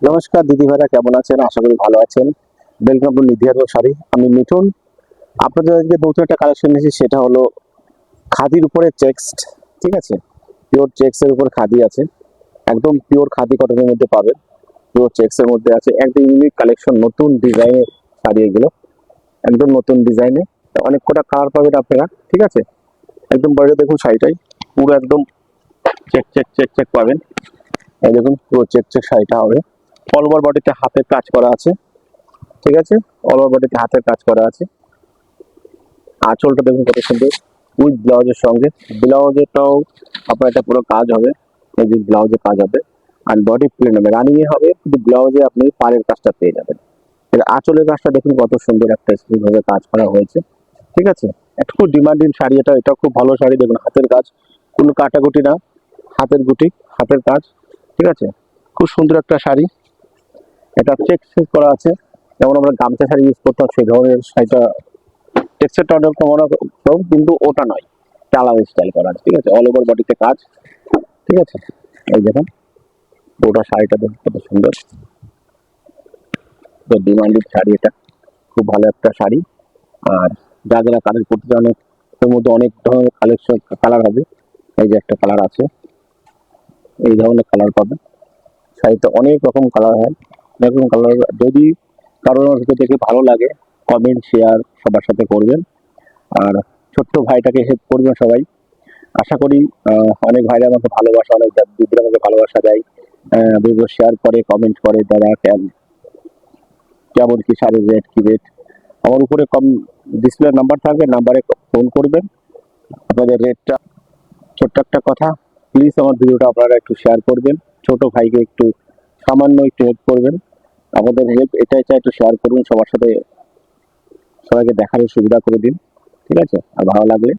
নমস্কার দিদি ভাইরা, কেমন আছেন? আশা করি ভালো আছেন। ওয়েলকাম টু নিধি আর শাড়ি। আমি মিঠুন। আপনাদের আজকে নতুন একটা কালেকশন নিয়েছি, সেটা হলো খাদির উপরে চেক্সড। ঠিক আছে, পিওর চেক্স এর উপর খাদি আছে, একদম পিওর খাদি কটনের মধ্যে পাবেন। পিওর চেক্স এর মধ্যে আছে, একদম ইউনিক কালেকশন, নতুন ডিজাইনের শাড়ি এগুলো, একদম নতুন ডিজাইনে। অনেক কটা কালার পাবেন আপনারা। ঠিক আছে, একদম বাইরে দেখুন শাড়িটাই পুরো একদম চেক চেক চেক চেক পাবেন। এই দেখুন পুরো চেক চেক শাড়িটা হবে। অল ওভার বডিতে হাতের কাজ করা আছে। ঠিক আছে, অল ওভার বডিতে হাতের কাজ করা আছে। আঁচলটা দেখুন কত সুন্দর, উইথ ব্লাউজের সঙ্গে। ব্লাউজেরটাও আপনার এটা পুরো কাজ হবে, এই যে ব্লাউজে কাজ হবে। আর বডি প্লেন হবে, রানিং এ হবে, কিন্তু ব্লাউজে আপনি পাড়ের কাজটা পেয়ে যাবেন। এর আঁচলের কাজটা দেখুন কত সুন্দর একটা স্মুথ ভাবে কাজ করা হয়েছে। ঠিক আছে, একটা খুব ডিমান্ডিং শাড়ি এটা, এটা খুব ভালো শাড়ি। দেখুন হাতের কাজ, কোনো কাটাকুটি না, হাতের গুটি, হাতের কাজ। ঠিক আছে, খুব সুন্দর একটা শাড়ি। এটা চেক করা আছে, যেমন আমরা গামছা শাড়ি ইউজ করতাম সেই ধরনের শাড়িটা। টেক্সচারটা অনেক কম, কিন্তু ওটা নয়, এটা আলাদা স্টাইল করা আছে। ঠিক আছে, অল ওভার বডিতে কাজ। ঠিক আছে, এই দেখুন ওটা শাড়িটা দেখুন কত সুন্দর, তো ডিমান্ডেড শাড়ি এটা, খুব ভালো একটা শাড়ি। আর যা যারা কালার করতে চান, এর মধ্যে অনেক ধরনের কালেকশন কালার হবে। এই যে একটা কালার আছে, এই ধরনের কালার পাবেন। শাড়িতে অনেক রকম কালার হয়, অনেক রকম কালার। যদি কারোর ভিতর থেকে ভালো লাগে, কমেন্ট শেয়ার সবার সাথে করবেন। আর ছোট্ট ভাইটাকে হেল্প করবেন সবাই। আশা করি অনেক ভাইরা আমাকে ভালোবাসা, অনেক দিদিরা আমাকে ভালোবাসা দেয়, ভিডিও শেয়ার করে, কমেন্ট করে, দাদা কেমন কি শাড়ির রেট, কি রেট। আমার উপরে কম ডিসপ্লে নাম্বার থাকবে, নাম্বারে ফোন করবেন, আপনাদের রেটটা। ছোট্ট একটা কথা, প্লিজ আমার ভিডিওটা আপনারা একটু শেয়ার করবেন, ছোট ভাইকে একটু সামান্য একটু হেল্প করবেন। আমাদের হেল্প এটাই চাই, একটু শেয়ার করুন সবার সাথে, সবাইকে দেখার সুবিধা করে দিন। ঠিক আছে, আর ভালো লাগলে